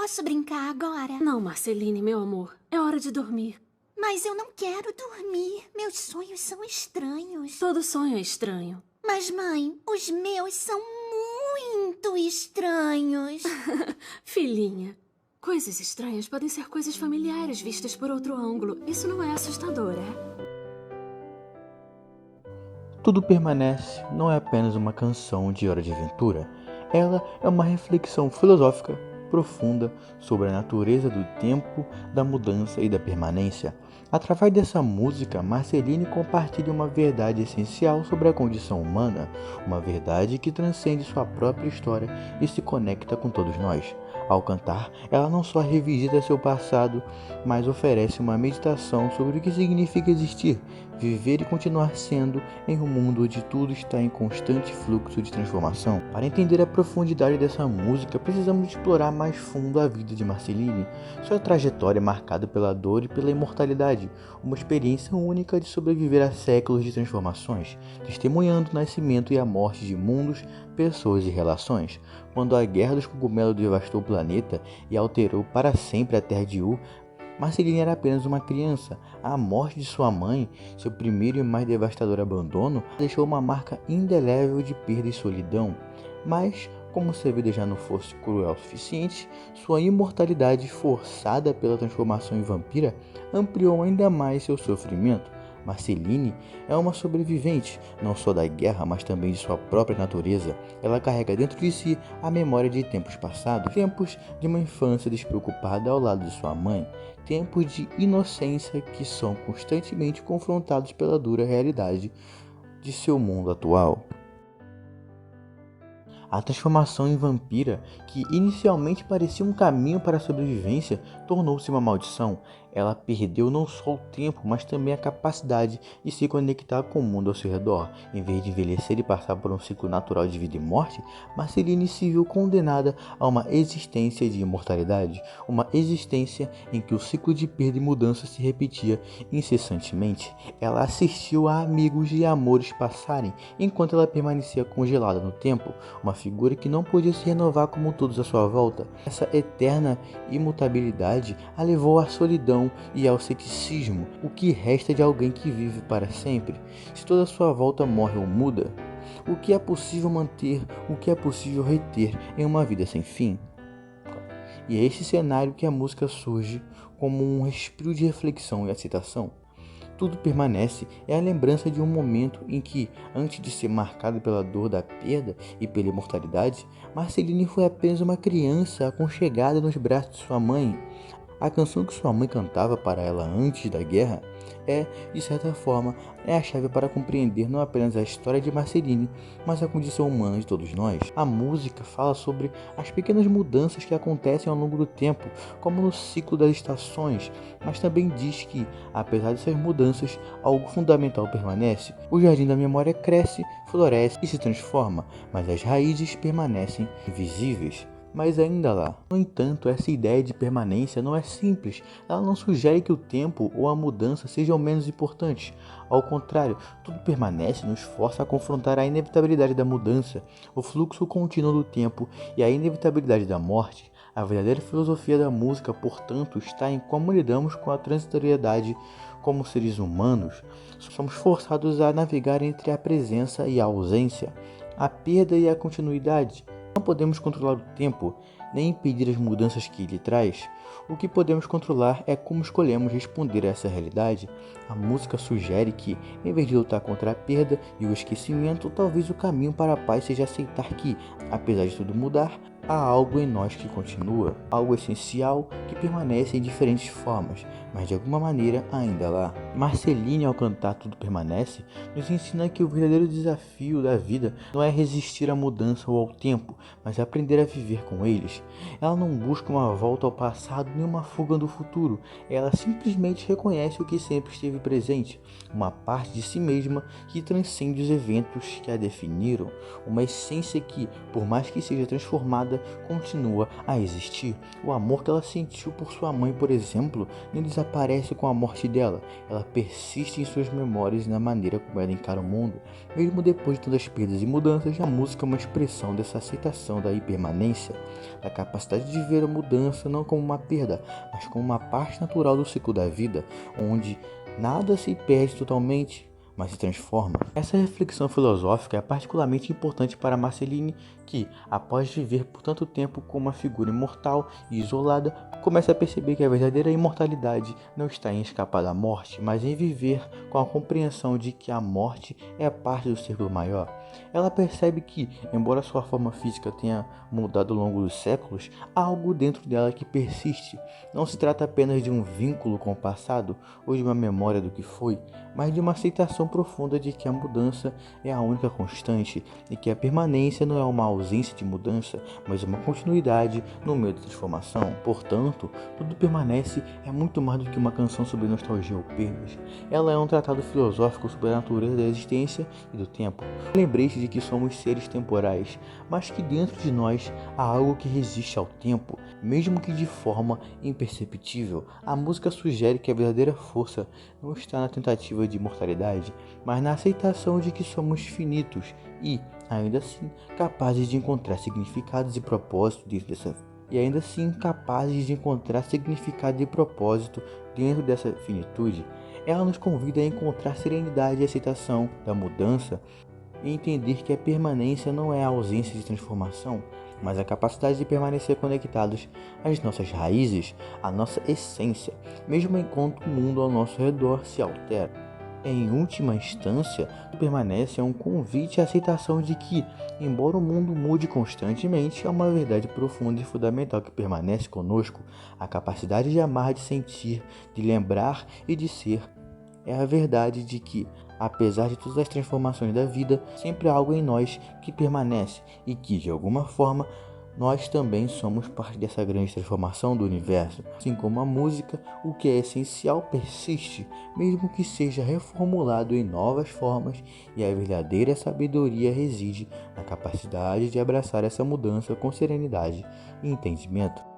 posso brincar agora? Não, Marceline, meu amor. É hora de dormir. Mas eu não quero dormir. Meus sonhos são estranhos. Todo sonho é estranho. Mas, mãe, os meus são muito estranhos. Filhinha, coisas estranhas podem ser coisas familiares vistas por outro ângulo. Isso não é assustador, é? Tudo Permanece não é apenas uma canção de Hora de Aventura. Ela é uma reflexão filosófica profunda sobre a natureza do tempo, da mudança e da permanência. Através dessa música, Marceline compartilha uma verdade essencial sobre a condição humana, uma verdade que transcende sua própria história e se conecta com todos nós. Ao cantar, ela não só revisita seu passado, mas oferece uma meditação sobre o que significa existir, viver e continuar sendo em um mundo onde tudo está em constante fluxo de transformação. Para entender a profundidade dessa música, precisamos explorar mais fundo a vida de Marceline, sua trajetória marcada pela dor e pela imortalidade, uma experiência única de sobreviver a séculos de transformações, testemunhando o nascimento e a morte de mundos, pessoas e relações. Quando a Guerra dos Cogumelos devastou o planeta e alterou para sempre a Terra de U, Marceline era apenas uma criança. A morte de sua mãe, seu primeiro e mais devastador abandono, deixou uma marca indelével de perda e solidão. Mas, como se a vida já não fosse cruel o suficiente, sua imortalidade, forçada pela transformação em vampira, ampliou ainda mais seu sofrimento. Marceline é uma sobrevivente, não só da guerra, mas também de sua própria natureza. Ela carrega dentro de si a memória de tempos passados, tempos de uma infância despreocupada ao lado de sua mãe, tempos de inocência que são constantemente confrontados pela dura realidade de seu mundo atual. A transformação em vampira, que inicialmente parecia um caminho para a sobrevivência, tornou-se uma maldição. Ela perdeu não só o tempo, mas também a capacidade de se conectar com o mundo ao seu redor. Em vez de envelhecer e passar por um ciclo natural de vida e morte, Marceline se viu condenada a uma existência de imortalidade, uma existência em que o ciclo de perda e mudança se repetia incessantemente. Ela assistiu a amigos e amores passarem, enquanto ela permanecia congelada no tempo, uma figura que não podia se renovar como todos à sua volta. Essa eterna imutabilidade a levou à solidão e ao ceticismo. O que resta de alguém que vive para sempre? Se toda a sua volta morre ou muda, o que é possível manter, o que é possível reter em uma vida sem fim? E é esse cenário que a música surge como um respiro de reflexão e aceitação. Tudo Permanece é a lembrança de um momento em que, antes de ser marcado pela dor da perda e pela imortalidade, Marceline foi apenas uma criança aconchegada nos braços de sua mãe. A canção que sua mãe cantava para ela antes da guerra de certa forma, a chave para compreender não apenas a história de Marceline, mas a condição humana de todos nós. A música fala sobre as pequenas mudanças que acontecem ao longo do tempo, como no ciclo das estações, mas também diz que, apesar dessas mudanças, algo fundamental permanece. O jardim da memória cresce, floresce e se transforma, mas as raízes permanecem invisíveis. Mas ainda lá. No entanto, essa ideia de permanência não é simples. Ela não sugere que o tempo ou a mudança sejam menos importantes. Ao contrário, tudo permanece nos força a confrontar a inevitabilidade da mudança, o fluxo contínuo do tempo e a inevitabilidade da morte. A verdadeira filosofia da música, portanto, está em como lidamos com a transitoriedade como seres humanos. Somos forçados a navegar entre a presença e a ausência, a perda e a continuidade. Não podemos controlar o tempo, nem impedir as mudanças que ele traz. O que podemos controlar é como escolhemos responder a essa realidade. A música sugere que, em vez de lutar contra a perda e o esquecimento, talvez o caminho para a paz seja aceitar que, apesar de tudo mudar, há algo em nós que continua, algo essencial que permanece em diferentes formas, mas de alguma maneira ainda lá. Marceline, ao cantar Tudo Permanece, nos ensina que o verdadeiro desafio da vida não é resistir à mudança ou ao tempo, mas aprender a viver com eles. Ela não busca uma volta ao passado nem uma fuga do futuro, ela simplesmente reconhece o que sempre esteve presente, uma parte de si mesma que transcende os eventos que a definiram, uma essência que, por mais que seja transformada, vida continua a existir. O amor que ela sentiu por sua mãe, por exemplo, nem desaparece com a morte dela. Ela persiste em suas memórias e na maneira como ela encara o mundo. Mesmo depois de tantas perdas e mudanças, a música é uma expressão dessa aceitação da impermanência, da capacidade de ver a mudança não como uma perda, mas como uma parte natural do ciclo da vida, onde nada se perde totalmente, mas se transforma. Essa reflexão filosófica é particularmente importante para Marceline, que, após viver por tanto tempo como uma figura imortal e isolada, começa a perceber que a verdadeira imortalidade não está em escapar da morte, mas em viver com a compreensão de que a morte é parte do círculo maior. Ela percebe que, embora sua forma física tenha mudado ao longo dos séculos, há algo dentro dela que persiste. Não se trata apenas de um vínculo com o passado ou de uma memória do que foi, mas de uma aceitação profunda de que a mudança é a única constante e que a permanência não é uma ausência de mudança, mas uma continuidade no meio da transformação. Portanto, Tudo Permanece é muito mais do que uma canção sobre nostalgia ou perdas. Ela é um tratado filosófico sobre a natureza da existência e do tempo. Lembrete de que somos seres temporais, mas que dentro de nós há algo que resiste ao tempo, mesmo que de forma imperceptível. A música sugere que a verdadeira força não está na tentativa de imortalidade, mas na aceitação de que somos finitos e, ainda assim, capazes de encontrar significados e propósito dentro dessa finitude. Ela nos convida a encontrar serenidade e aceitação da mudança e entender que a permanência não é a ausência de transformação, mas a capacidade de permanecer conectados às nossas raízes, à nossa essência, mesmo enquanto o mundo ao nosso redor se altera. Em última instância, o Permanece é um convite à aceitação de que, embora o mundo mude constantemente, há uma verdade profunda e fundamental que permanece conosco: a capacidade de amar, de sentir, de lembrar e de ser. É a verdade de que, apesar de todas as transformações da vida, sempre há algo em nós que permanece e que, de alguma forma, nós também somos parte dessa grande transformação do universo. Assim como a música, o que é essencial persiste, mesmo que seja reformulado em novas formas, e a verdadeira sabedoria reside na capacidade de abraçar essa mudança com serenidade e entendimento.